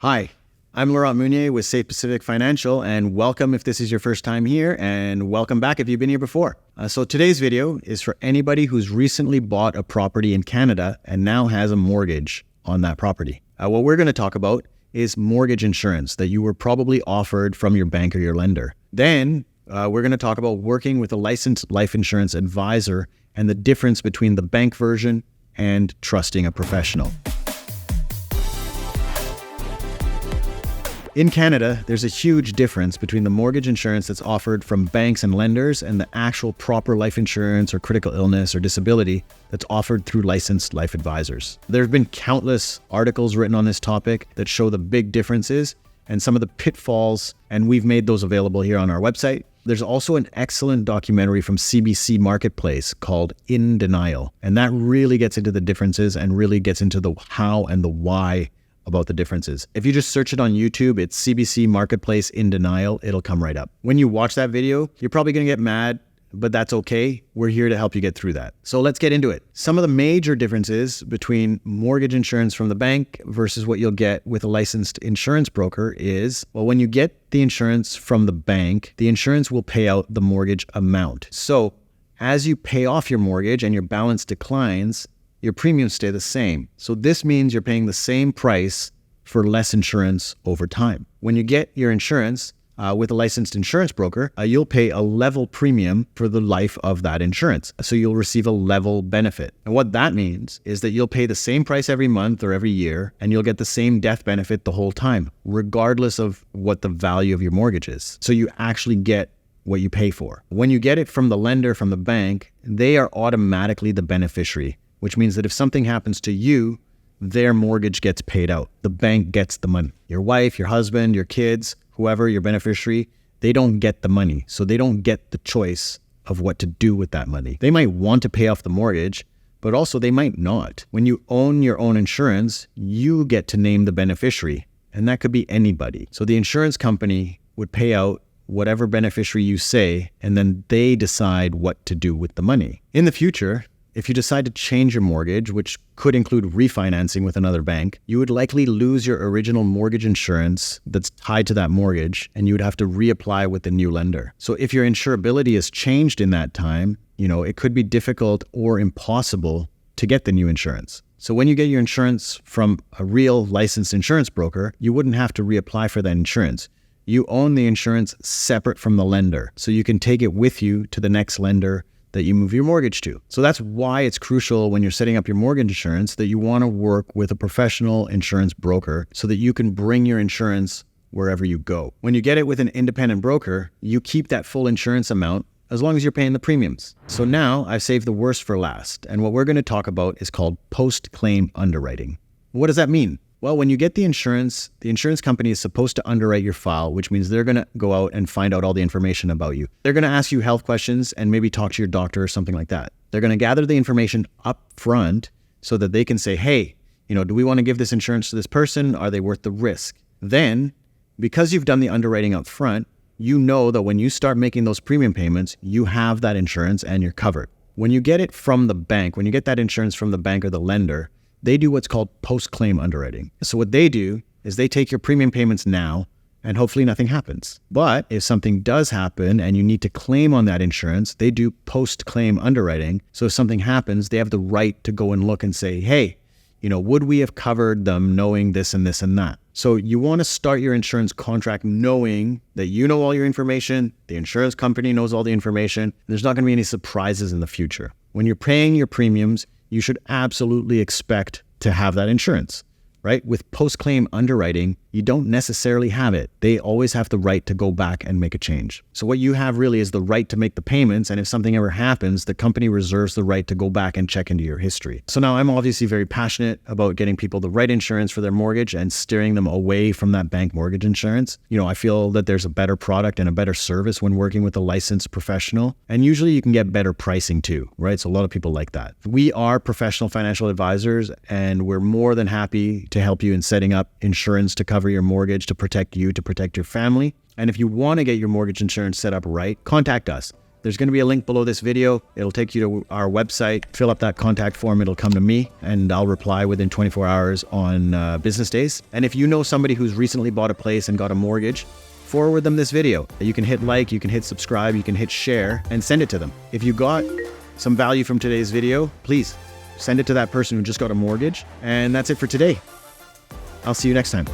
Hi, I'm Laurent Meunier with Safe Pacific Financial, and welcome if this is your first time here, and welcome back if you've been here before. So today's video is for anybody who's recently bought a property in Canada and now has a mortgage on that property. What we're going to talk about is mortgage insurance that you were probably offered from your bank or your lender. Then we're going to talk about working with a licensed life insurance advisor and the difference between the bank version and trusting a professional. In Canada, there's a huge difference between the mortgage insurance that's offered from banks and lenders and the actual proper life insurance or critical illness or disability that's offered through licensed life advisors. There have been countless articles written on this topic that show the big differences and some of the pitfalls, and we've made those available here on our website. There's also an excellent documentary from CBC Marketplace called In Denial, and that really gets into the differences and really gets into the how and the why about the differences. If you just search it on YouTube, it's CBC Marketplace In Denial, it'll come right up. When you watch that video, you're probably gonna get mad, but that's okay. We're here to help you get through that. So let's get into it. Some of the major differences between mortgage insurance from the bank versus what you'll get with a licensed insurance broker is, well, when you get the insurance from the bank, the insurance will pay out the mortgage amount. So as you pay off your mortgage and your balance declines, your premiums stay the same. So this means you're paying the same price for less insurance over time. When you get your insurance with a licensed insurance broker, you'll pay a level premium for the life of that insurance. So you'll receive a level benefit. And what that means is that you'll pay the same price every month or every year, and you'll get the same death benefit the whole time, regardless of what the value of your mortgage is. So you actually get what you pay for. When you get it from the lender, from the bank, they are automatically the beneficiary, which means that if something happens to you, their mortgage gets paid out. The bank gets the money. Your wife, your husband, your kids, whoever, your beneficiary, they don't get the money. So they don't get the choice of what to do with that money. They might want to pay off the mortgage, but also they might not. When you own your own insurance, you get to name the beneficiary, and that could be anybody. So the insurance company would pay out whatever beneficiary you say, and then they decide what to do with the money. In the future, if you decide to change your mortgage, which could include refinancing with another bank, you would likely lose your original mortgage insurance that's tied to that mortgage, and you would have to reapply with the new lender. So if your insurability has changed in that time, it could be difficult or impossible to get the new insurance. So when you get your insurance from a real licensed insurance broker, you wouldn't have to reapply for that insurance. You own the insurance separate from the lender, so you can take it with you to the next lender that you move your mortgage to. So that's why it's crucial when you're setting up your mortgage insurance that you want to work with a professional insurance broker so that you can bring your insurance wherever you go. When you get it with an independent broker, you keep that full insurance amount as long as you're paying the premiums. So now I've saved the worst for last, and what we're going to talk about is called post-claim underwriting. What does that mean? Well, when you get the insurance company is supposed to underwrite your file, which means they're going to go out and find out all the information about you. They're going to ask you health questions and maybe talk to your doctor or something like that. They're going to gather the information up front so that they can say, hey, do we want to give this insurance to this person? Are they worth the risk? Then, because you've done the underwriting up front, you know that when you start making those premium payments, you have that insurance and you're covered. When you get it from the bank, when you get that insurance from the bank or the lender, they do what's called post-claim underwriting. So what they do is they take your premium payments now and hopefully nothing happens. But if something does happen and you need to claim on that insurance, they do post-claim underwriting. So if something happens, they have the right to go and look and say, hey, would we have covered them knowing this and this and that? So you want to start your insurance contract knowing that you know all your information, the insurance company knows all the information, there's not going to be any surprises in the future. When you're paying your premiums, you should absolutely expect to have that insurance, right? With post-claim underwriting, you don't necessarily have it. They always have the right to go back and make a change. So what you have really is the right to make the payments, and if something ever happens, the company reserves the right to go back and check into your history. So now I'm obviously very passionate about getting people the right insurance for their mortgage and steering them away from that bank mortgage insurance. I feel that there's a better product and a better service when working with a licensed professional, and usually you can get better pricing too, right? So a lot of people like that. We are professional financial advisors, and we're more than happy to help you in setting up insurance to cover your mortgage, to protect you, to protect your family. And if you want to get your mortgage insurance set up right, contact us. there's going to be a link below this video. It'll take you to our website. Fill up that contact form. It'll come to me and I'll reply within 24 hours on business days. And if you know somebody who's recently bought a place and got a mortgage, forward them this video. You can hit like, you can hit subscribe, you can hit share and send it to them. If you got some value from today's video, please send it to that person who just got a mortgage. And that's it for today. I'll see you next time.